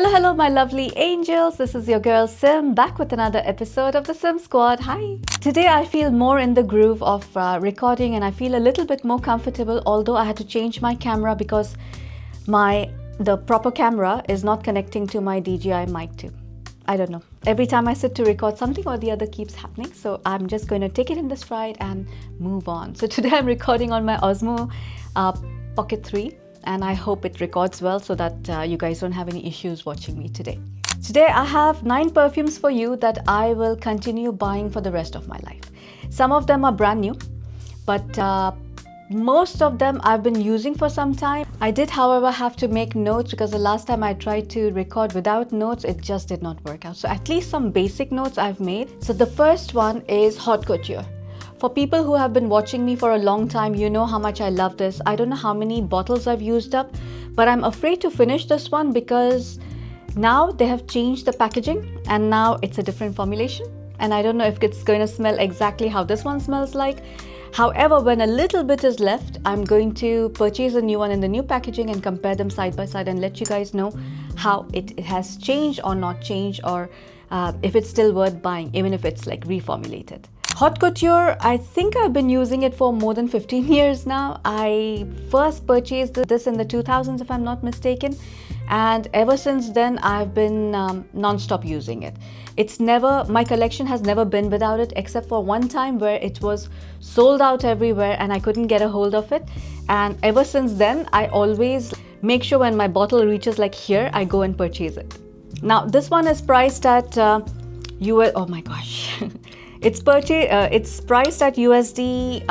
Hello, my lovely angels. This is your girl Sim back with another episode of the Sim Squad. Hi. Today I feel more in the groove of recording and I feel a little bit more comfortable, although I had to change my camera because the proper camera is not connecting to my DJI mic too. I don't know. Every time I sit to record, something or the other keeps happening. So I'm just going to take it in the stride and move on. So today I'm recording on my Osmo Pocket 3. And I hope it records well so that you guys don't have any issues watching me today. Today I have 9 perfumes for you that I will continue buying for the rest of my life. Some of them are brand new, but most of them I've been using for some time. I did, however, have to make notes because the last time I tried to record without notes, it just did not work out. So at least some basic notes I've made. So the first one is Haute Couture. For people who have been watching me for a long time, you know how much I love this. I don't know how many bottles I've used up, but I'm afraid to finish this one because now they have changed the packaging and now it's a different formulation. And I don't know if it's going to smell exactly how this one smells like. However, when a little bit is left, I'm going to purchase a new one in the new packaging and compare them side by side and let you guys know how it has changed or not changed, or if it's still worth buying, even if it's like reformulated. Haute Couture, I think I've been using it for more than 15 years now. I first purchased this in the 2000s, if I'm not mistaken. And ever since then, I've been non-stop using it. My collection has never been without it, except for one time where it was sold out everywhere and I couldn't get a hold of it. And ever since then, I always make sure when my bottle reaches like here, I go and purchase it. Now, this one is priced at oh my gosh. It's priced at USD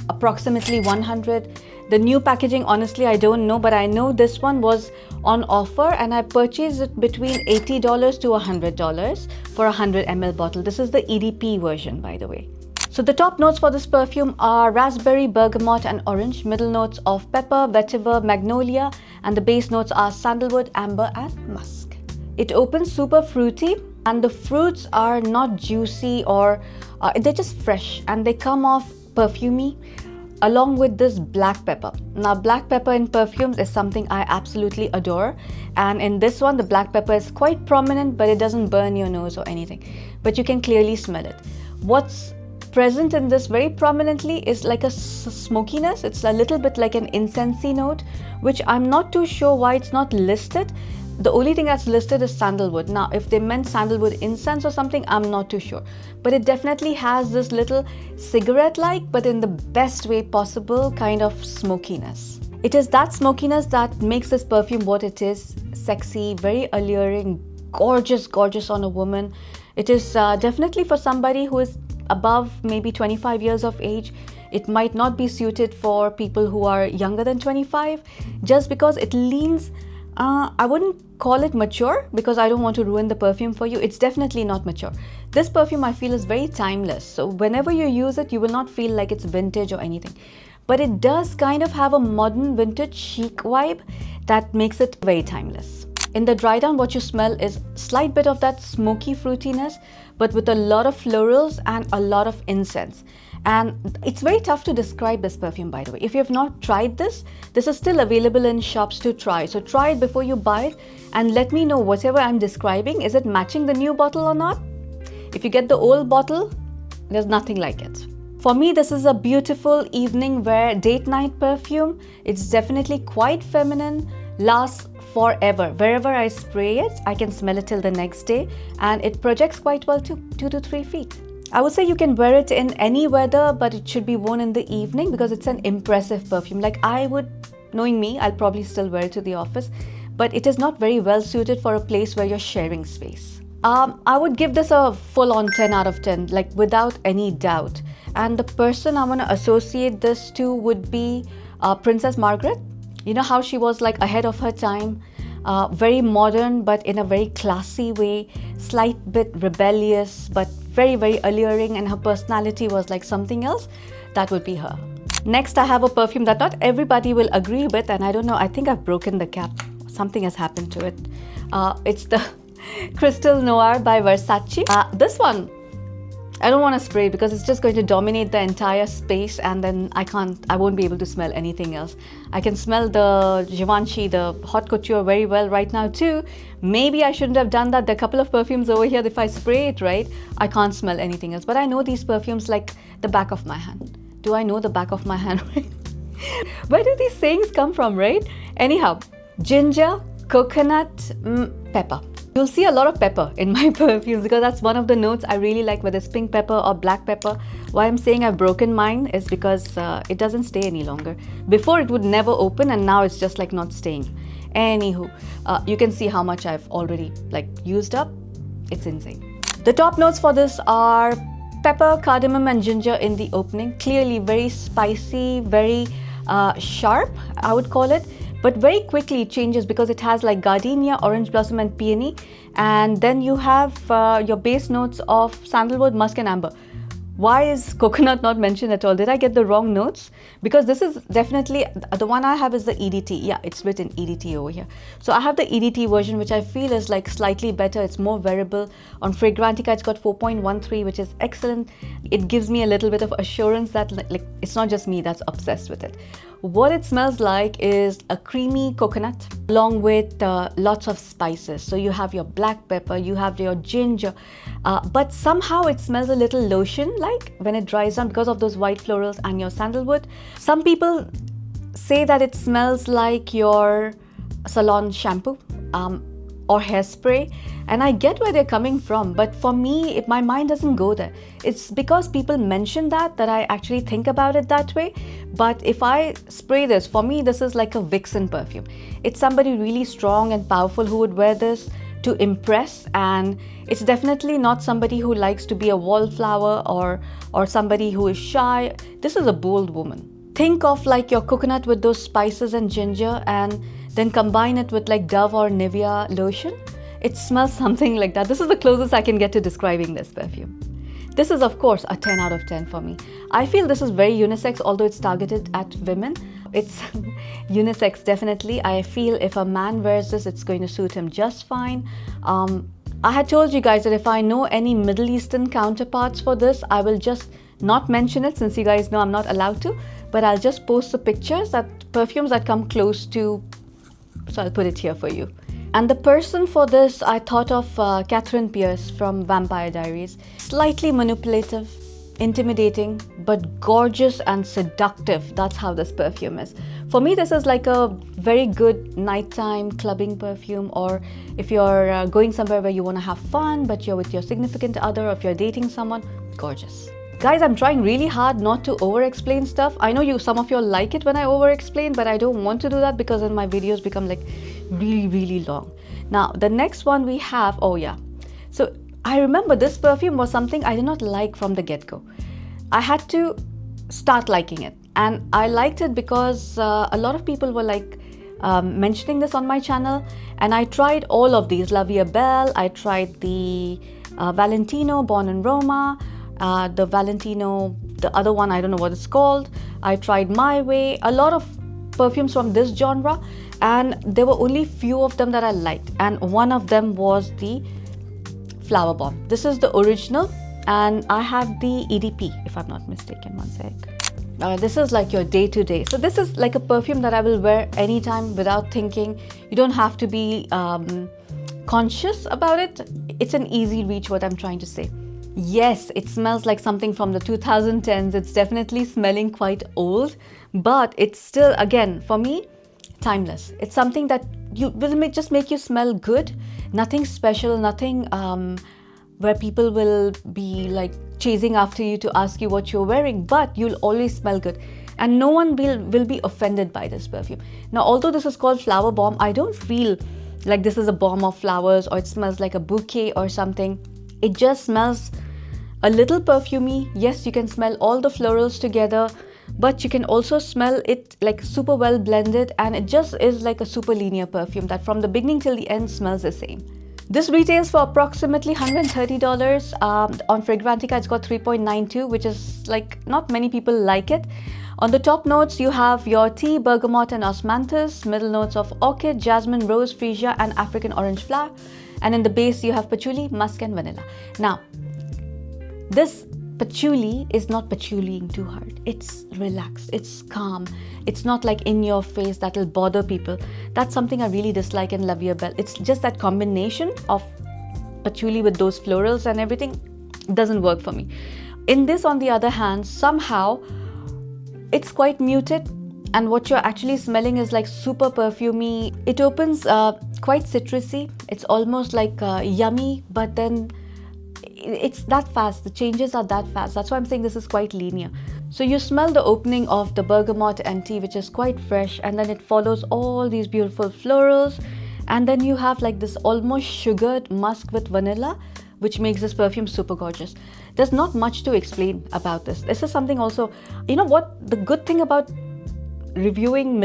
approximately 100. The new packaging, honestly, I don't know, but I know this one was on offer and I purchased it between $80 to $100 for a 100 ml bottle. This is the EDP version, by the way. So the top notes for this perfume are raspberry, bergamot and orange, middle notes of pepper, vetiver, magnolia, and the base notes are sandalwood, amber and musk. It opens super fruity. And the fruits are not juicy or they're just fresh and they come off perfumey along with this black pepper. Now, black pepper in perfumes is something I absolutely adore. And in this one, the black pepper is quite prominent, but it doesn't burn your nose or anything. But you can clearly smell it. What's present in this very prominently is like a smokiness. It's a little bit like an incensey note, which I'm not too sure why it's not listed. The only thing that's listed is sandalwood. Now, if they meant sandalwood incense or something, I'm not too sure. But it definitely has this little cigarette-like, but in the best way possible, kind of smokiness. It is that smokiness that makes this perfume what it is. Sexy, very alluring, gorgeous on a woman. It is definitely for somebody who is above maybe 25 years of age. It might not be suited for people who are younger than 25, just because it leans I wouldn't call it mature because I don't want to ruin the perfume for you. It's definitely not mature. This perfume I feel is very timeless. So whenever you use it, you will not feel like it's vintage or anything. But it does kind of have a modern vintage chic vibe that makes it very timeless. In the dry down, what you smell is a slight bit of that smoky fruitiness, but with a lot of florals and a lot of incense. And it's very tough to describe this perfume, by the way. If you have not tried this is still available in shops to try. So try it before you buy it and let me know whatever I'm describing, is it matching the new bottle or not? If you get the old bottle, there's nothing like it. For me, this is a beautiful evening wear date night perfume. It's definitely quite feminine, lasts forever. Wherever I spray it, I can smell it till the next day, and it projects quite well too, 2 to 3 feet. I would say you can wear it in any weather, but it should be worn in the evening because it's an impressive perfume. Like knowing me, I'll probably still wear it to the office, but it is not very well suited for a place where you're sharing space. I would give this a full-on 10 out of 10, like without any doubt. And the person I want to associate this to would be Princess Margaret. You know how she was like ahead of her time, very modern, but in a very classy way, slight bit rebellious, but very, very alluring, and her personality was like something else. That would be her. Next, I have a perfume that not everybody will agree with, and I don't know, I think I've broken the cap. Something has happened to it. It's the Crystal Noir by Versace. This one, I don't want to spray because it's just going to dominate the entire space, and then I won't be able to smell anything else. I can smell the Givenchy, the Haute Couture very well right now too. Maybe I shouldn't have done that. There are a couple of perfumes over here. If I spray it right, I can't smell anything else. But I know these perfumes like the back of my hand. Do I know the back of my hand, right? Where do these sayings come from, right? Anyhow, ginger, coconut, pepper. You'll see a lot of pepper in my perfumes because that's one of the notes I really like, whether it's pink pepper or black pepper. Why I'm saying I've broken mine is because it doesn't stay any longer. Before it would never open, and now it's just like not staying. Anywho, you can see how much I've already like used up. It's insane. The top notes for this are pepper, cardamom and ginger in the opening. Clearly very spicy, very sharp, I would call it. But very quickly it changes because it has like gardenia, orange blossom and peony. And then you have your base notes of sandalwood, musk and amber. Why is coconut not mentioned at all? Did I get the wrong notes? Because this is definitely, the one I have is the EDT. Yeah, it's written EDT over here. So I have the EDT version, which I feel is like slightly better. It's more wearable. On Fragrantica, it's got 4.13, which is excellent. It gives me a little bit of assurance that like it's not just me that's obsessed with it. What it smells like is a creamy coconut along with lots of spices. So you have your black pepper, you have your ginger, but somehow it smells a little lotion-like when it dries down because of those white florals and your sandalwood. Some people say that it smells like your salon shampoo or hairspray, and I get where they're coming from, but for me, my mind doesn't go there. It's because people mention that I actually think about it that way. But if I spray this, for me, this is like a vixen perfume. It's somebody really strong and powerful who would wear this to impress, and it's definitely not somebody who likes to be a wallflower or somebody who is shy. This is a bold woman. Think of like your coconut with those spices and ginger, and then combine it with like Dove or Nivea lotion. It smells something like that. This is the closest I can get to describing this perfume. This is of course a 10 out of 10 for me. I feel this is very unisex, although it's targeted at women. It's unisex definitely. I feel if a man wears this, it's going to suit him just fine. I had told you guys that if I know any Middle Eastern counterparts for this, I will just not mention it since you guys know I'm not allowed to, but I'll just post the pictures, that perfumes that come close to, so I'll put it here for you. And the person for this, I thought of Catherine Pierce from Vampire Diaries. Slightly manipulative, intimidating, but gorgeous and seductive. That's how this perfume is. For me, this is like a very good nighttime clubbing perfume, or if you're going somewhere where you want to have fun, but you're with your significant other, or if you're dating someone, gorgeous. Guys, I'm trying really hard not to over-explain stuff. I know some of you like it when I over-explain, but I don't want to do that because then my videos become like really, really long. Now, the next one we have, oh yeah. So I remember this perfume was something I did not like from the get-go. I had to start liking it. And I liked it because a lot of people were like mentioning this on my channel. And I tried all of these. La Vie Belle, I tried the Valentino, Born in Roma, the Valentino, the other one, I don't know what it's called. I tried My Way, a lot of perfumes from this genre, and there were only few of them that I liked, and one of them was the Flowerbomb. This is the original, and I have the EDP, if I'm not mistaken. One sec. This is like your day-to-day. So this is like a perfume that I will wear anytime without thinking. You don't have to be conscious about it. It's an easy reach, what I'm trying to say. Yes, it smells like something from the 2010s. It's definitely smelling quite old, but it's still, again, for me, timeless. It's something that will just make you smell good. Nothing special, nothing where people will be like chasing after you to ask you what you're wearing, but you'll always smell good. And no one will be offended by this perfume. Now, although this is called Flowerbomb, I don't feel like this is a bomb of flowers or it smells like a bouquet or something. It just smells a little perfumey. Yes, you can smell all the florals together, but you can also smell it like super well blended, and it just is like a super linear perfume that from the beginning till the end smells the same. This retails for approximately $130. On Fragrantica, it's got 3.92, which is like not many people like it. On the top notes, you have your tea, bergamot and osmanthus, middle notes of orchid, jasmine, rose, freesia and African orange flower. And in the base, you have patchouli, musk and vanilla. Now, This patchouli is not patchouliing too hard. It's relaxed, it's calm, it's not like in your face that will bother people. That's something I really dislike in La Vie Belle. It's just that combination of patchouli with those florals and everything doesn't work for me. In this, on the other hand, somehow it's quite muted, and what you're actually smelling is like super perfumey. It opens quite citrusy. It's almost like yummy, but then it's that fast. The changes are that fast. That's why I'm saying this is quite linear. So you smell the opening of the bergamot and tea, which is quite fresh, and then it follows all these beautiful florals, and then you have like this almost sugared musk with vanilla, which makes this perfume super gorgeous. There's not much to explain about this. This is something also, you know what, the good thing about reviewing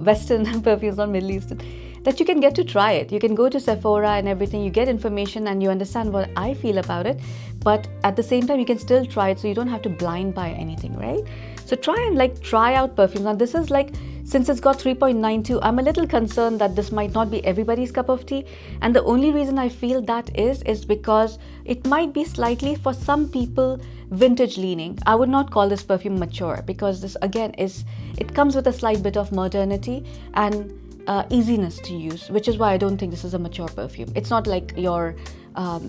Western perfumes, not Middle Eastern, that you can get to try it. You can go to Sephora and everything, you get information and you understand what I feel about it, but at the same time you can still try it, so you don't have to blind buy anything, right? So try and like try out perfumes. Now this is like, since it's got 3.92, I'm a little concerned that this might not be everybody's cup of tea, and the only reason I feel that is because it might be slightly, for some people, vintage leaning. I would not call this perfume mature, because this again it comes with a slight bit of modernity and easiness to use, which is why I don't think this is a mature perfume. It's not like your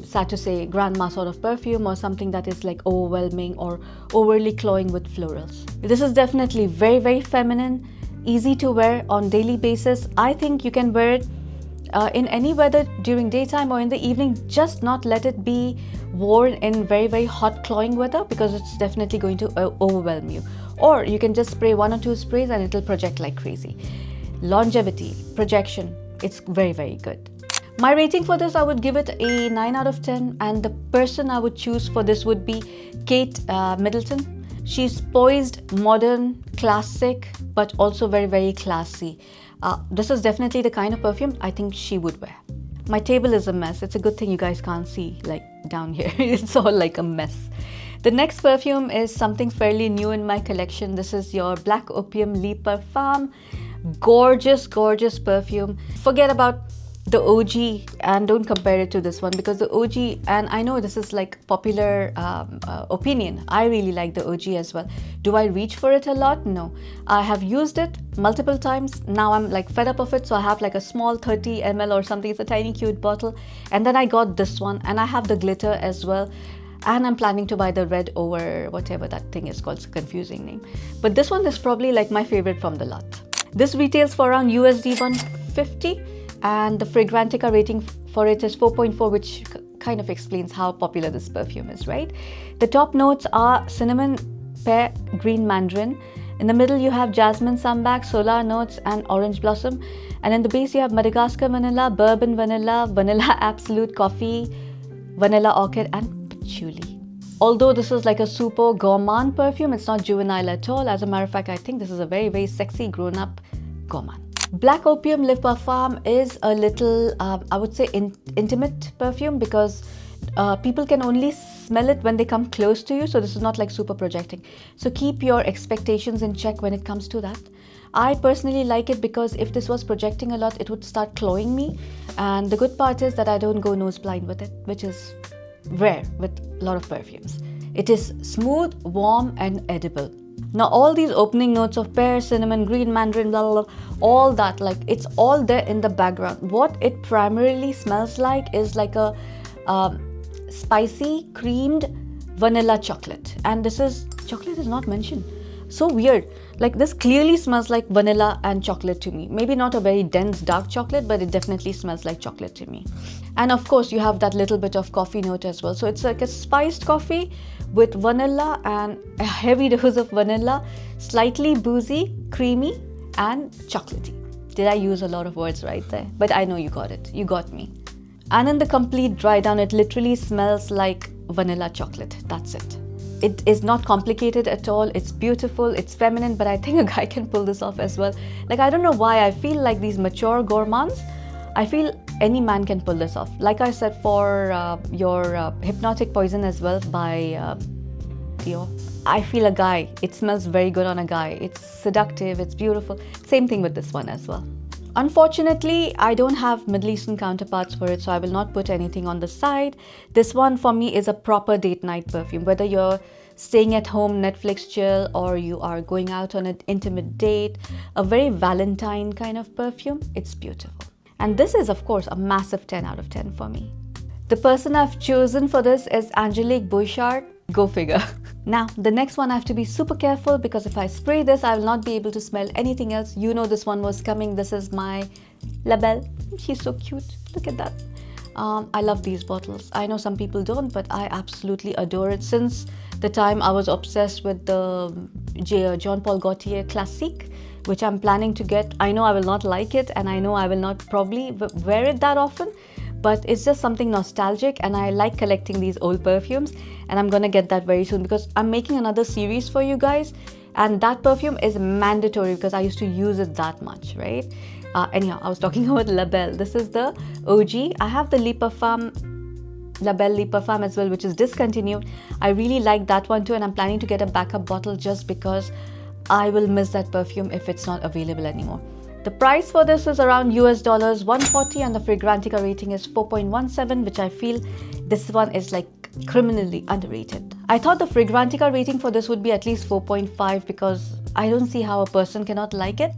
sad to say grandma sort of perfume, or something that is like overwhelming or overly cloying with florals. This is definitely very, very feminine, easy to wear on daily basis. I think you can wear it in any weather, during daytime or in the evening. Just not let it be worn in very, very hot cloying weather, because it's definitely going to overwhelm you. Or you can just spray 1 or 2 sprays and it'll project like crazy. Longevity, projection, it's very, very good. My rating for this, I would give it a 9 out of 10, and the person I would choose for this would be Kate Middleton. She's poised, modern, classic, but also very, very classy. This is definitely the kind of perfume I think she would wear. My table is a mess. It's a good thing you guys can't see, like down here. It's all like a mess. The next perfume is something fairly new in my collection. This is your Black Opium Le Parfum. Gorgeous, gorgeous perfume. Forget about the OG and don't compare it to this one, because the OG, and I know this is like popular opinion, I really like the OG as well. Do I reach for it a lot? No. I have used it multiple times. Now I'm like fed up of it, so I have like a small 30 ml or something. It's a tiny cute bottle, and then I got this one, and I have the glitter as well, and I'm planning to buy the red over whatever that thing is called. It's a confusing name, but this one is probably like my favorite from the lot. This retails for around USD 150, and the Fragrantica rating for it is 4.4, which kind of explains how popular this perfume is, right? The top notes are cinnamon, pear, green mandarin. In the middle you have jasmine, sambac, solar notes and orange blossom, and in the base you have Madagascar vanilla, bourbon vanilla, vanilla absolute, coffee, vanilla orchid and patchouli. Although this is like a super gourmand perfume, it's not juvenile at all. As a matter of fact, I think this is a very, very sexy grown-up gourmand. Black Opium Le Parfum is a little, I would say, intimate perfume, because people can only smell it when they come close to you. So this is not like super projecting. So keep your expectations in check when it comes to that. I personally like it because if this was projecting a lot, it would start cloying me. And the good part is that I don't go nose blind with it, which is rare with a lot of perfumes. It is smooth, warm and edible. Now all these opening notes of pear, cinnamon, green mandarin, blah, blah, blah, all that, like it's all there in the background. What it primarily smells like is like a spicy creamed vanilla chocolate, and this is, chocolate is not mentioned. So weird. Like this clearly smells like vanilla and chocolate to me. Maybe not a very dense dark chocolate, but it definitely smells like chocolate to me. And of course you have that little bit of coffee note as well. So it's like a spiced coffee with vanilla and a heavy dose of vanilla, slightly boozy, creamy and chocolatey. Did I use a lot of words right there? But I know you got it. You got me. And in the complete dry down, it literally smells like vanilla chocolate. That's it. It is not complicated at all. It's beautiful, it's feminine, but I think a guy can pull this off as well. Like, I don't know why I feel like these mature gourmands, I feel any man can pull this off. Like I said for your Hypnotic Poison as well by Dior, I feel a guy. It smells very good on a guy. It's seductive, it's beautiful. Same thing with this one as well. Unfortunately, I don't have Middle Eastern counterparts for it, so I will not put anything on the side. This one for me is a proper date night perfume. Whether you're staying at home, Netflix chill, or you are going out on an intimate date, a very Valentine kind of perfume, it's beautiful. And this is, of course, a massive 10 out of 10 for me. The person I've chosen for this is Angelique Bouchard. Go figure. Now, the next one I have to be super careful because if I spray this, I will not be able to smell anything else. You know this one was coming. This is my Belle. She's so cute. Look at that. I love these bottles. I know some people don't, but I absolutely adore it. Since the time I was obsessed with the Jean Paul Gaultier Classique, which I'm planning to get. I know I will not like it, and I know I will not probably wear it that often, but it's just something nostalgic, and I like collecting these old perfumes, and I'm gonna get that very soon because I'm making another series for you guys, and that perfume is mandatory because I used to use it that much, right? Anyhow, I was talking about La Belle. This is the OG. I have the La Belle Lip Parfum as well, which is discontinued. I really like that one too, and I'm planning to get a backup bottle just because I will miss that perfume if it's not available anymore. The price for this is around US dollars 140, and the Fragrantica rating is 4.17, which I feel this one is like criminally underrated. I thought the Fragrantica rating for this would be at least 4.5 because I don't see how a person cannot like it.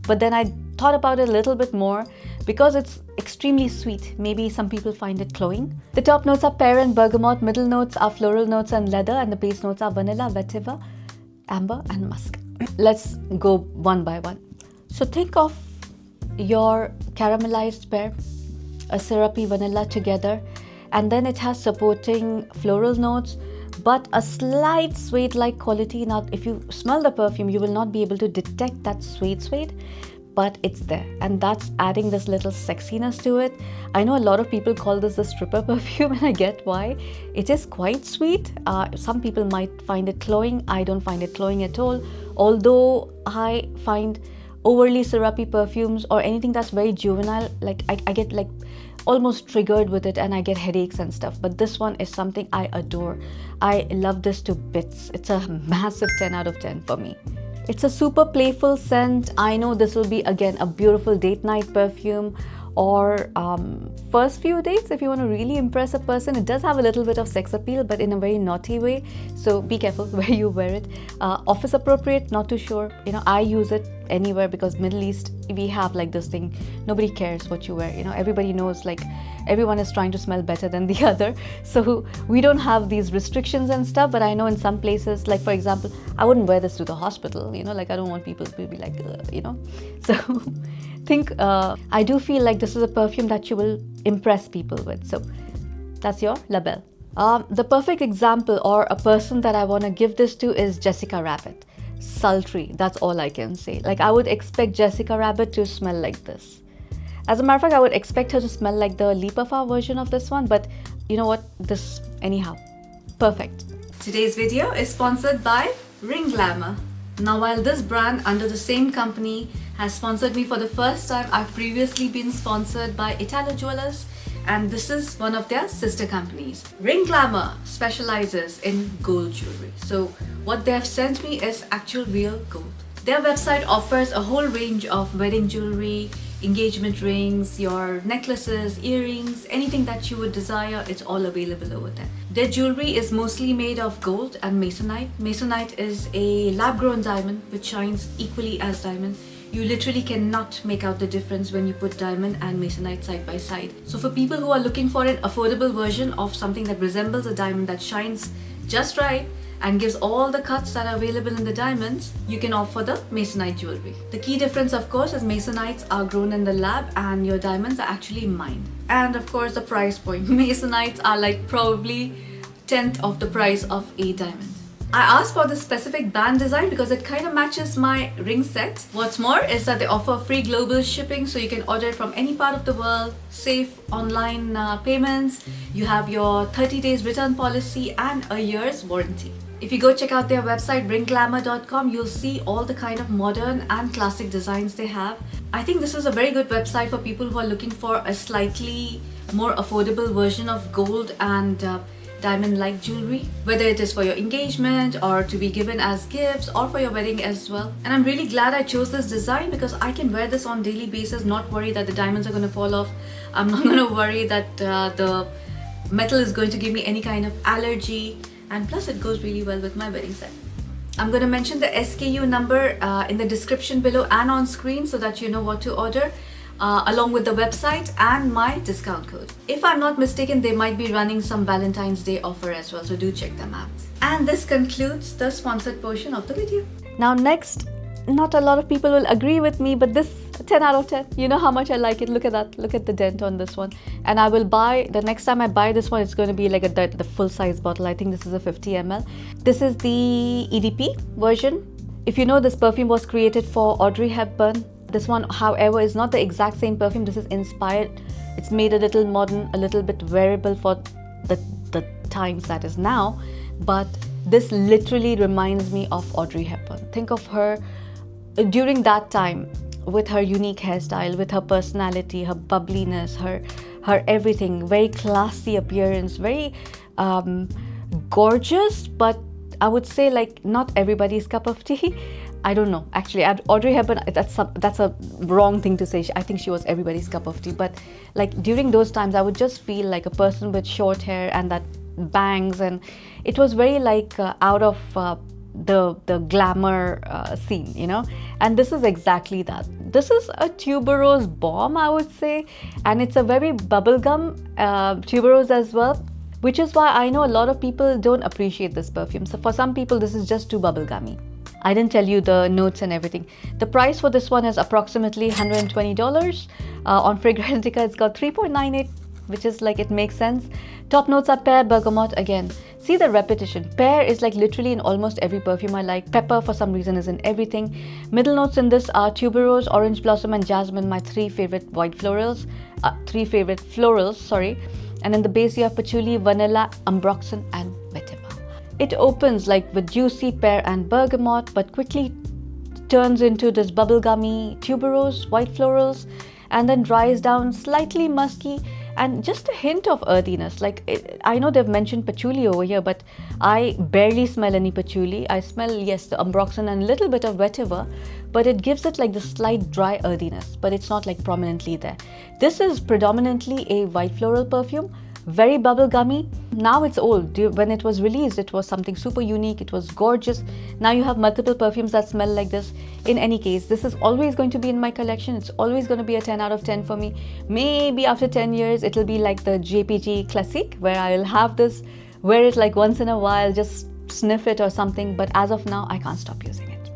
But then I thought about it a little bit more because it's extremely sweet. Maybe some people find it cloying. The top notes are pear and bergamot, middle notes are floral notes and leather, and the base notes are vanilla, vetiver, amber and musk. Let's go one by one. So think of your caramelized pear, a syrupy vanilla together, and then it has supporting floral notes, but a slight suede-like quality. Now, if you smell the perfume, you will not be able to detect that suede, but it's there, and that's adding this little sexiness to it. I know a lot of people call this the stripper perfume, and I get why. It is quite sweet. Some people might find it cloying. I don't find it cloying at all, although I find overly syrupy perfumes or anything that's very juvenile, like I get like almost triggered with it and I get headaches and stuff. But this one is something I adore. I love this to bits. It's a massive 10 out of 10 for me. It's a super playful scent. I know this will be again a beautiful date night perfume or first few dates if you want to really impress a person. It does have a little bit of sex appeal, but in a very naughty way, so be careful where you wear it. Office appropriate, not too sure. You know, I use it anywhere because Middle East, we have like this thing, nobody cares what you wear. You know, everybody knows, like everyone is trying to smell better than the other, so we don't have these restrictions and stuff. But I know in some places, like for example, I wouldn't wear this to the hospital, you know, like I don't want people to be like you know, so I do feel like this is a perfume that you will impress people with. So that's your La Belle. The perfect example or a person that I want to give this to is Jessica Rabbit. Sultry, that's all I can say. Like I would expect Jessica Rabbit to smell like this. As a matter of fact, I would expect her to smell like the Lip Parfum version of this one, but you know what, this anyhow, perfect. Today's video is sponsored by Ringlamour. Now, while this brand under the same company has sponsored me for the first time, I've previously been sponsored by Italo Jewelers, and this is one of their sister companies. Ringlamour specializes in gold jewelry. So what they have sent me is actual real gold. Their website offers a whole range of wedding jewelry, engagement rings, your necklaces, earrings, anything that you would desire, it's all available over there. Their jewelry is mostly made of gold and Moissanite. Moissanite is a lab-grown diamond which shines equally as diamond. You literally cannot make out the difference when you put diamond and Moissanite side by side. So for people who are looking for an affordable version of something that resembles a diamond that shines just right and gives all the cuts that are available in the diamonds, you can opt for the Moissanite jewelry. The key difference, of course, is Moissanites are grown in the lab and your diamonds are actually mined. And of course, the price point. Moissanites are like probably 10th of the price of a diamond. I asked for this specific band design because it kind of matches my ring set. What's more is that they offer free global shipping, so you can order it from any part of the world, safe online payments. You have your 30 days return policy and a year's warranty. If you go check out their website ringlamour.com, you'll see all the kind of modern and classic designs they have. I think this is a very good website for people who are looking for a slightly more affordable version of gold and diamond-like jewelry, whether it is for your engagement or to be given as gifts or for your wedding as well. And I'm really glad I chose this design because I can wear this on daily basis, not worry that the diamonds are going to fall off. I'm not going to worry that the metal is going to give me any kind of allergy, and plus it goes really well with my wedding set. I'm going to mention the SKU number in the description below and on screen so that you know what to order, along with the website and my discount code. If I'm not mistaken, they might be running some Valentine's Day offer as well, so do check them out. And this concludes the sponsored portion of the video. Now next, not a lot of people will agree with me, but this 10 out of 10. You know how much I like it. Look at that. Look at the dent on this one. And I will buy, the next time I buy this one, it's going to be like the full size bottle. I think this is a 50 ml. This is the EDP version. If you know, this perfume was created for Audrey Hepburn. This one, however, is not the exact same perfume. This is inspired. It's made a little modern, a little bit wearable for the times that is now. But this literally reminds me of Audrey Hepburn. Think of her during that time, with her unique hairstyle, with her personality, her bubbliness, her everything, very classy appearance, very gorgeous, but I would say like not everybody's cup of tea. I don't know, actually. Audrey Hepburn, that's a wrong thing to say. I think she was everybody's cup of tea, but like during those times I would just feel like a person with short hair and that bangs, and it was very like out of the glamour scene, you know. And this is exactly that. This is a tuberose bomb, I would say, and it's a very bubblegum tuberose as well, which is why I know a lot of people don't appreciate this perfume. So for some people this is just too bubblegummy. I didn't tell you the notes and everything. The price for this one is approximately $120. On Fragrantica it's got 3.98, which is like, it makes sense. Top notes are pear, bergamot. Again, see the repetition. Pear is like literally in almost every perfume I like. Pepper for some reason is in everything. Middle notes in this are tuberose, orange blossom and jasmine, my three favorite florals, sorry. And in the base you have patchouli, vanilla, ambroxan and vetiver. It opens like with juicy pear and bergamot, but quickly turns into this bubblegummy tuberose, white florals, and then dries down slightly musky and just a hint of earthiness. Like I know they've mentioned patchouli over here, but I barely smell any patchouli. I smell, yes, the ambroxan and a little bit of vetiver, but it gives it like the slight dry earthiness, but it's not like prominently there. This is predominantly a white floral perfume, very bubblegummy. Now it's old. When it was released, it was something super unique. It was gorgeous. Now you have multiple perfumes that smell like this. In any case, this is always going to be in my collection. It's always going to be a 10 out of 10 for me. Maybe after 10 years, it'll be like the JPG Classique, where I'll have this, wear it like once in a while, just sniff it or something. But as of now, I can't stop using it.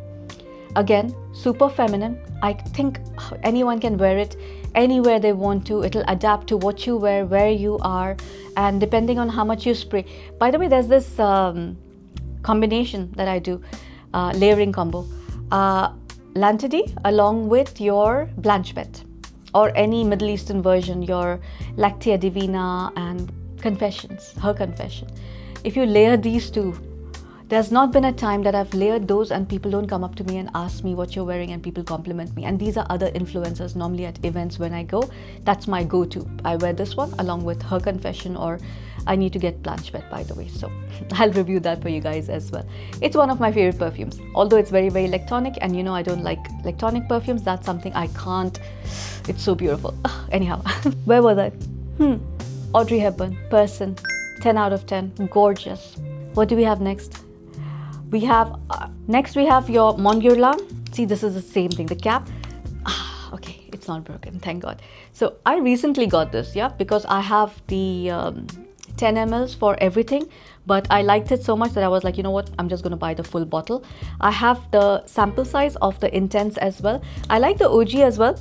Again, super feminine. I think anyone can wear it anywhere they want to. It'll adapt to what you wear, where you are, and depending on how much you spray. By the way, there's this combination that I do, layering combo. Lantidi along with your Blanchette or any Middle Eastern version, your Lactea Divina and Confessions, her confession. If you layer these two, there's not been a time that I've layered those and people don't come up to me and ask me what you're wearing and people compliment me. And these are other influencers normally at events when I go. That's my go-to. I wear this one along with her confession, or I need to get Blanchette, by the way. So I'll review that for you guys as well. It's one of my favorite perfumes. Although it's very, very lactonic, and you know I don't like lactonic perfumes. That's something I can't. It's so beautiful. Anyhow, where was I? Audrey Hepburn, person, 10 out of 10, gorgeous. What do we have next? We have, next we have your Mon Guerlain. See, this is the same thing, the cap. Okay, it's not broken, thank God. So I recently got this, yeah, because I have the 10 mls for everything, but I liked it so much that I was like, you know what, I'm just going to buy the full bottle. I have the sample size of the Intense as well. I like the OG as well,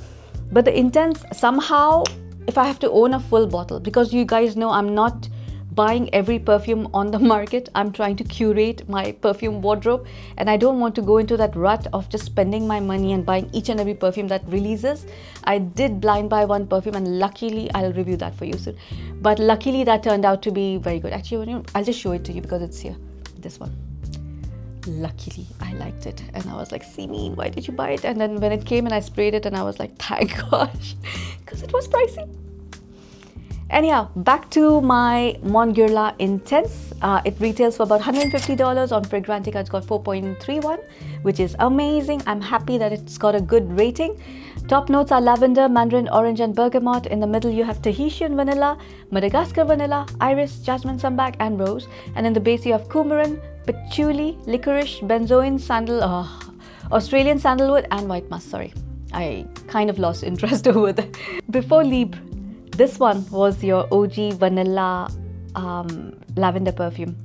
but the Intense somehow, if I have to own a full bottle, because you guys know I'm not buying every perfume on the market. I'm trying to curate my perfume wardrobe, and I don't want to go into that rut of just spending my money and buying each and every perfume that releases. I did blind buy one perfume, and luckily, I'll review that for you soon, but luckily that turned out to be very good. Actually, I'll just show it to you because it's here, this one. Luckily I liked it, and I was like, Simin, why did you buy it? And then when it came and I sprayed it, and I was like, thank gosh, because it was pricey. Anyhow, back to my Mon Guerlain Intense. It retails for about $150 on Fragrantica. It's got 4.31, which is amazing. I'm happy that it's got a good rating. Top notes are lavender, mandarin, orange and bergamot. In the middle you have Tahitian vanilla, Madagascar vanilla, iris, jasmine, sambac and rose. And in the base you have coumarin, patchouli, licorice, benzoin, Australian sandalwood and white musk. Sorry, I kind of lost interest over there. Before Libre, this one was your OG vanilla lavender perfume.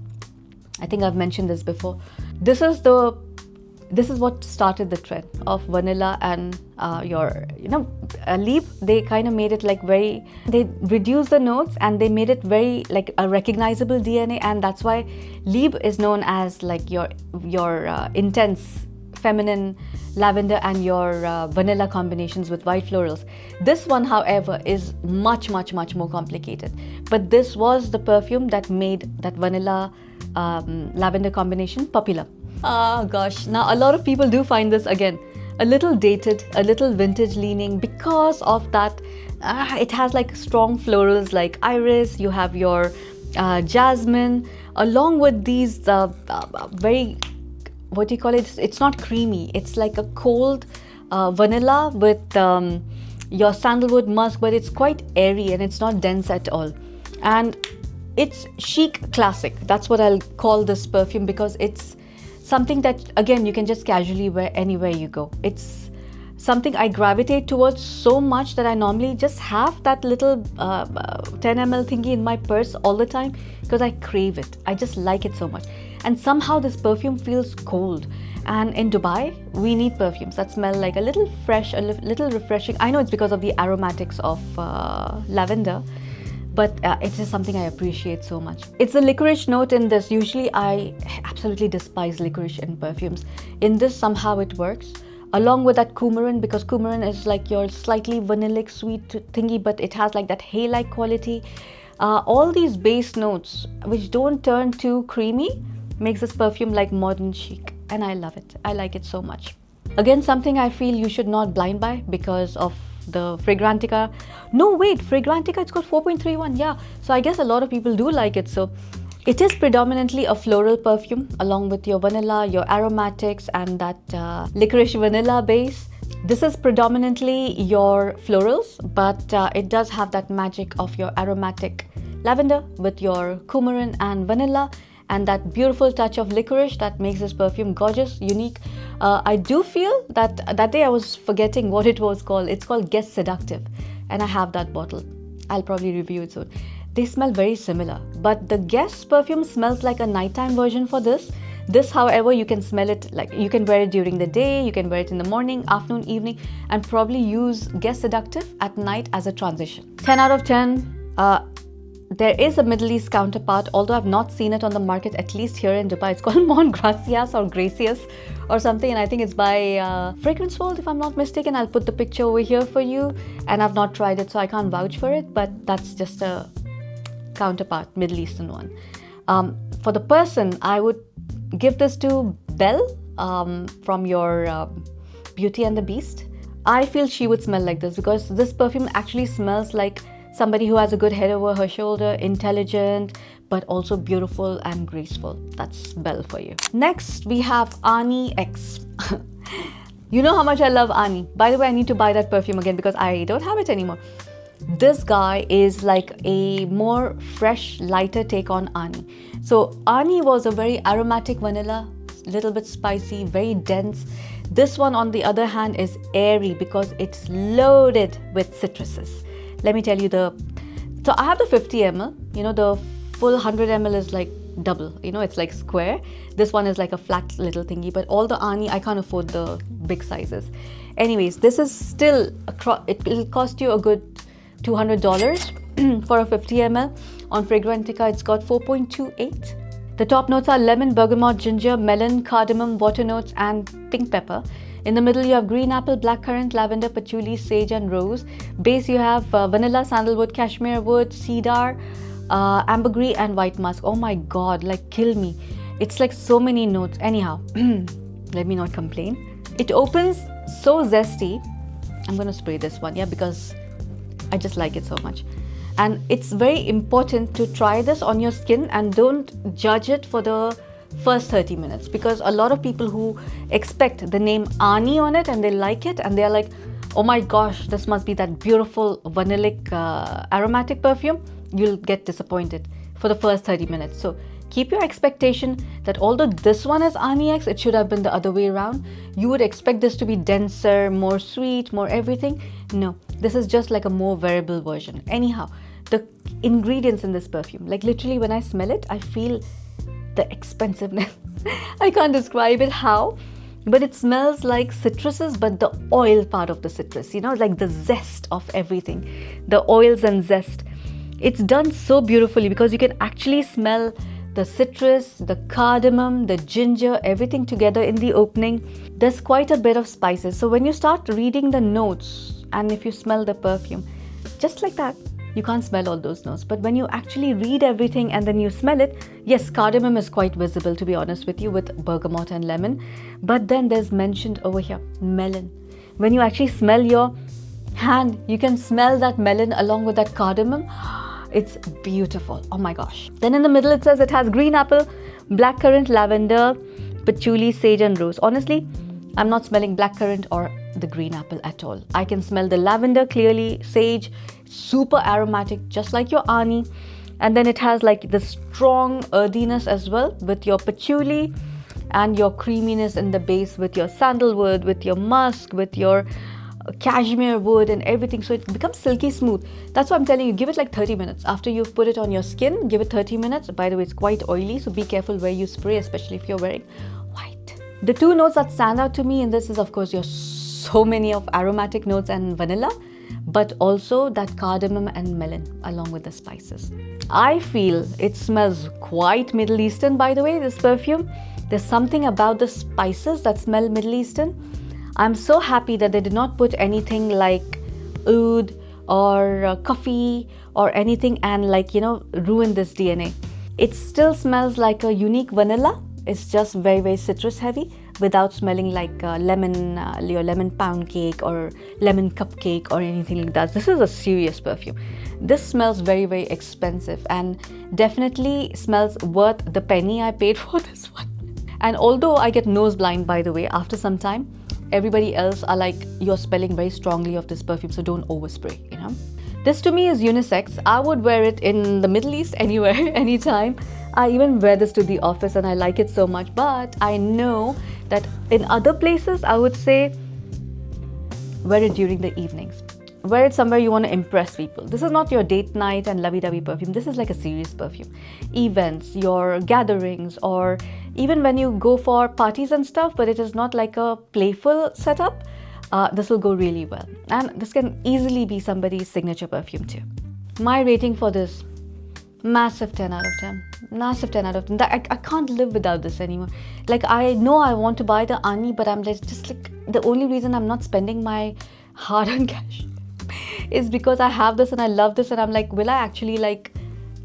I think I've mentioned this before. This is what started the trend of vanilla and Libre. They kind of made it like they reduced the notes and they made it very like a recognizable DNA, and that's why Libre is known as like your intense feminine lavender and your vanilla combinations with white florals. This one, however, is much more complicated. But this was the perfume that made that vanilla lavender combination popular. Oh gosh, now a lot of people do find this again a little dated, a little vintage leaning because of that. It has like strong florals like iris, you have your jasmine, along with these very, what do you call it? It's not creamy. It's like a cold vanilla with your sandalwood musk, but it's quite airy and it's not dense at all. And it's chic classic. That's what I'll call this perfume, because it's something that, again, you can just casually wear anywhere you go. It's something I gravitate towards so much that I normally just have that little 10 ml thingy in my purse all the time because I crave it. I just like it so much. And somehow this perfume feels cold. And in Dubai, we need perfumes that smell like a little fresh, a little refreshing. I know it's because of the aromatics of lavender, but it's just something I appreciate so much. It's a licorice note in this. Usually I absolutely despise licorice in perfumes. In this, somehow it works. Along with that coumarin, because coumarin is like your slightly vanillic sweet thingy, but it has like that hay-like quality. All these base notes, which don't turn too creamy, makes this perfume like modern chic, and I love it. I like it so much. Again, something I feel you should not blind buy because of the Fragrantica. No, wait, Fragrantica, it's got 4.31. Yeah, so I guess a lot of people do like it. So it is predominantly a floral perfume, along with your vanilla, your aromatics, and that licorice vanilla base. This is predominantly your florals, but it does have that magic of your aromatic lavender with your coumarin and vanilla, and that beautiful touch of licorice that makes this perfume gorgeous, unique. I do feel that day I was forgetting what it was called. It's called Guess Seductive, and I have that bottle. I'll probably review it soon. They smell very similar, but the Guess perfume smells like a nighttime version for this. This, however, you can smell it, like you can wear it during the day, you can wear it in the morning, afternoon, evening, and probably use Guess Seductive at night as a transition. 10 out of 10. There is a Middle East counterpart, although I've not seen it on the market, at least here in Dubai. It's called Mon Gracias or Gracias or something, and I think it's by Fragrance World, if I'm not mistaken. I'll put the picture over here for you, and I've not tried it, so I can't vouch for it, but that's just a counterpart, Middle Eastern one. For the person, I would give this to Belle from your Beauty and the Beast. I feel she would smell like this because this perfume actually smells like somebody who has a good head over her shoulder, intelligent, but also beautiful and graceful. That's Belle for you. Next, we have Ani X. You know how much I love Ani. By the way, I need to buy that perfume again because I don't have it anymore. This guy is like a more fresh, lighter take on Ani. So Ani was a very aromatic vanilla, little bit spicy, very dense. This one, on the other hand, is airy because it's loaded with citruses. Let me tell you so I have the 50 ml, the full 100 ml is like double, it's like square. This one is like a flat little thingy, but all the Ani, I can't afford the big sizes. Anyways, this is still, it will cost you a good $200 for a 50 ml. On Fragrantica, it's got 4.28. The top notes are lemon, bergamot, ginger, melon, cardamom, water notes, and pink pepper. In the middle, you have green apple, blackcurrant, lavender, patchouli, sage, and rose. Base, you have vanilla, sandalwood, cashmere wood, cedar, ambergris, and white musk. Oh my god, like kill me. It's like so many notes. Anyhow, let me not complain. It opens so zesty. I'm going to spray this one, yeah, because I just like it so much. And it's very important to try this on your skin and don't judge it for the first 30 minutes, because a lot of people who expect the name Ani on it and they like it and they're like, oh my gosh, this must be that beautiful vanillic aromatic perfume, you'll get disappointed for the first 30 minutes. So keep your expectation that although this one is Ani X, it should have been the other way around. You would expect this to be denser, more sweet, more everything. No, this is just like a more variable version. Anyhow, the ingredients in this perfume, like literally when I smell it, I feel the expensiveness. I can't describe it how, but it smells like citruses, but the oil part of the citrus, you know, like the zest of everything, the oils and zest. It's done so beautifully because you can actually smell the citrus, the cardamom, the ginger, everything together in the opening. There's quite a bit of spices. So when you start reading the notes and if you smell the perfume, just like that, you can't smell all those notes. But when you actually read everything and then you smell it, yes, cardamom is quite visible, to be honest with you, with bergamot and lemon. But then there's mentioned over here, melon. When you actually smell your hand, you can smell that melon along with that cardamom. It's beautiful. Oh my gosh. Then in the middle it says it has green apple, blackcurrant, lavender, patchouli, sage and rose. Honestly, I'm not smelling blackcurrant or the green apple at all. I can smell the lavender clearly, sage, super aromatic, just like your Ani. And then it has like the strong earthiness as well with your patchouli and your creaminess in the base with your sandalwood, with your musk, with your cashmere wood and everything. So it becomes silky smooth. That's what I'm telling you. Give it like 30 minutes. After you've put it on your skin, give it 30 minutes. By the way, it's quite oily, so be careful where you spray, especially if you're wearing white. The two notes that stand out to me in this is, of course, your so many of aromatic notes and vanilla, but also that cardamom and melon along with the spices. I feel it smells quite Middle Eastern, by the way, this perfume. There's something about the spices that smell Middle Eastern. I'm so happy that they did not put anything like oud or coffee or anything and like, you know, ruin this DNA. It still smells like a unique vanilla. It's just very, very citrus heavy without smelling like your lemon pound cake or lemon cupcake or anything like that. This is a serious perfume. This smells very, very expensive and definitely smells worth the penny I paid for this one. And although I get nose blind, by the way, after some time, everybody else are like, you're smelling very strongly of this perfume, so don't overspray, you know. This to me is unisex. I would wear it in the Middle East, anywhere, anytime. I even wear this to the office and I like it so much. But I know that in other places, I would say wear it during the evenings. Wear it somewhere you want to impress people. This is not your date night and lovey-dovey perfume. This is like a serious perfume. Events, your gatherings, or even when you go for parties and stuff, but it is not like a playful setup, this will go really well. And this can easily be somebody's signature perfume too. My rating for this, massive 10 out of 10. Massive 10 out of 10. I can't live without this anymore. Like, I know I want to buy the Ani, but I'm just like, the only reason I'm not spending my hard-earned cash is because I have this and I love this and I'm like, will I actually like,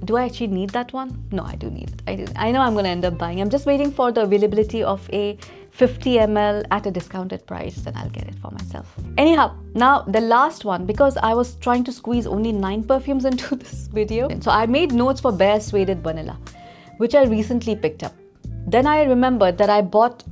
do I actually need that one? No, I do need it. I know I'm going to end up buying. I'm just waiting for the availability of a 50 ml at a discounted price, then I'll get it for myself. Anyhow, now the last one, because I was trying to squeeze only 9 perfumes into this video. So I made notes for Bare Suede Vanilla, which I recently picked up. Then I remembered that I bought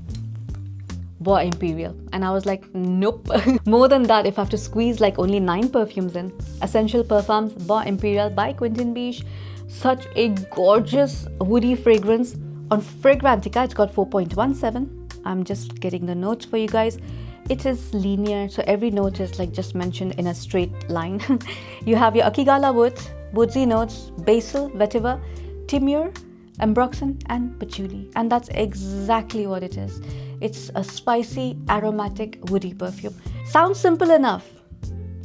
Bois Imperial and I was like, nope. More than that, if I have to squeeze like only 9 perfumes in. Essential Perfumes Bois Imperial by Quentin Biche. Such a gorgeous woody fragrance. On Fragrantica, it's got 4.17. I'm just getting the notes for you guys. It is linear, so every note is like just mentioned in a straight line. You have your Akigala wood, woodsy notes, basil, vetiver, timur, ambroxan and patchouli. And that's exactly what it is. It's a spicy, aromatic, woody perfume. Sounds simple enough,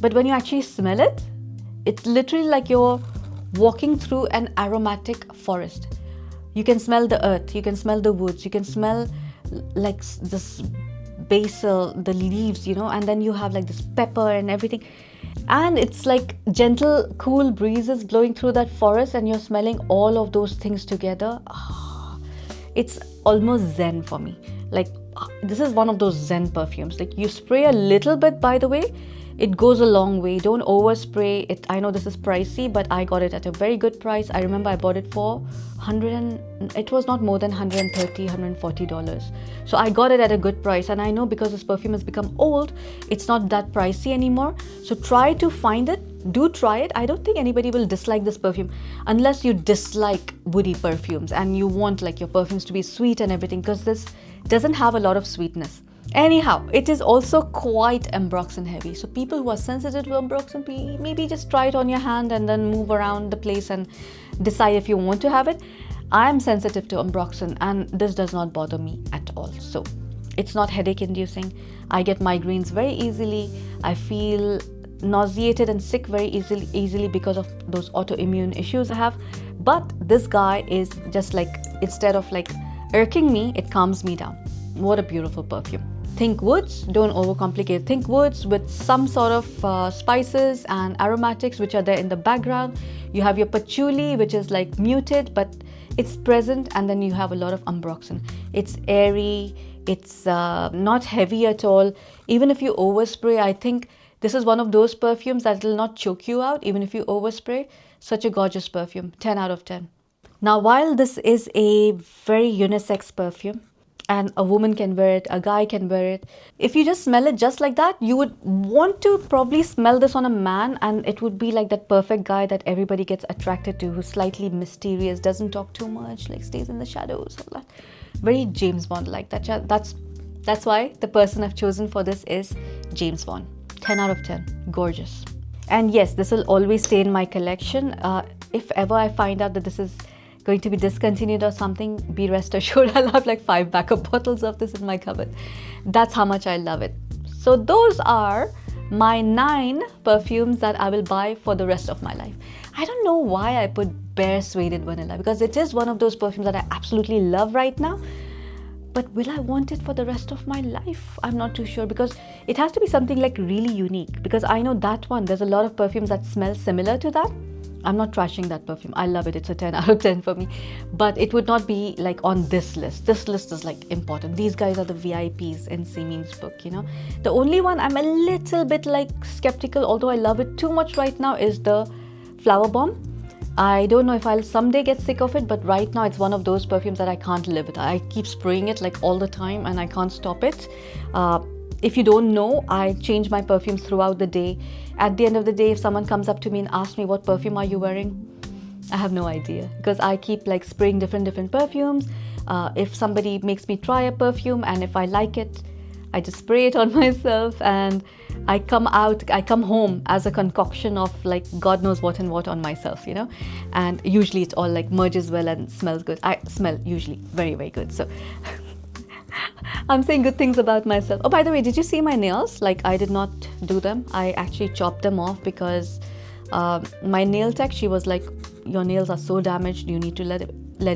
but when you actually smell it, it's literally like you're walking through an aromatic forest. You can smell the earth, you can smell the woods, you can smell like this basil, the leaves, you know, and then you have like this pepper and everything. And it's like gentle, cool breezes blowing through that forest and you're smelling all of those things together. It's almost zen for me. Like, this is one of those zen perfumes. Like, you spray a little bit, by the way, It goes a long way. Don't overspray it. I know this is pricey, but I got it at a very good price. I remember I bought it for it was not more than $130, $140. So I got it at a good price, and I know because this perfume has become old, it's not that pricey anymore. So try to find it. Do try it. I don't think anybody will dislike this perfume unless you dislike woody perfumes and you want like your perfumes to be sweet and everything, because this doesn't have a lot of sweetness. Anyhow, it is also quite ambroxan heavy. So people who are sensitive to ambroxan, maybe just try it on your hand and then move around the place and decide if you want to have it. I am sensitive to ambroxan and this does not bother me at all. So it's not headache inducing. I get migraines very easily. I feel nauseated and sick very easily because of those autoimmune issues I have. But this guy is just like, instead of like irking me, it calms me down. What a beautiful perfume. Think woods, don't overcomplicate. Think woods with some sort of spices and aromatics which are there in the background. You have your patchouli, which is like muted, but it's present, and then you have a lot of ambroxan. It's airy, it's not heavy at all. Even if you overspray, I think this is one of those perfumes that will not choke you out even if you overspray. Such a gorgeous perfume, 10 out of 10. Now, while this is a very unisex perfume, and a woman can wear it, a guy can wear it, if you just smell it just like that, you would want to probably smell this on a man, and it would be like that perfect guy that everybody gets attracted to, who's slightly mysterious, doesn't talk too much, like stays in the shadows, all that. Very James Bond like that. That's why the person I've chosen for this is James Bond. 10 out of 10. Gorgeous. And yes, this will always stay in my collection. If ever I find out that this is going to be discontinued or something, be rest assured I'll have like 5 backup bottles of this in my cupboard. That's how much I love it. So those are my 9 perfumes that I will buy for the rest of my life. I don't know why I put Bare Suede Vanilla, because it is one of those perfumes that I absolutely love right now. But will I want it for the rest of my life? I'm not too sure, because it has to be something like really unique, because I know that one, there's a lot of perfumes that smell similar to that. I'm not trashing that perfume. I love it. It's a 10 out of 10 for me. But it would not be like on this list. This list is like important. These guys are the VIPs in Simin's book, you know. The only one I'm a little bit like skeptical, although I love it too much right now, is the Flowerbomb. I don't know if I'll someday get sick of it, but right now it's one of those perfumes that I can't live with. I keep spraying it like all the time and I can't stop it. If you don't know, I change my perfumes throughout the day. At the end of the day, if someone comes up to me and asks me, what perfume are you wearing? I have no idea, because I keep like spraying different perfumes. If somebody makes me try a perfume and if I like it, I just spray it on myself, and I come home as a concoction of like God knows what and what on myself, you know. And usually it all like merges well and smells good. I smell usually very, very good. So I'm saying good things about myself. Oh, by the way, did you see my nails? Like, I did not do them. I actually chopped them off because my nail tech, she was like, your nails are so damaged, you need to let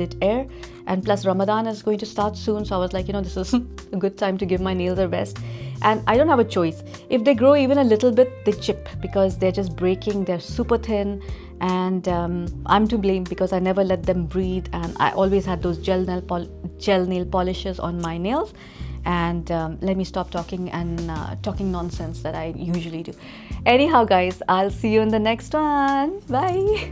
it air. And plus Ramadan is going to start soon, so I was like, you know, this is a good time to give my nails a rest. And I don't have a choice. If they grow even a little bit, they chip because they're just breaking. They're super thin, and I'm to blame because I never let them breathe, and I always had those gel nail polishes on my nails. And let me stop talking nonsense that I usually do. Anyhow, guys, I'll see you in the next one. Bye.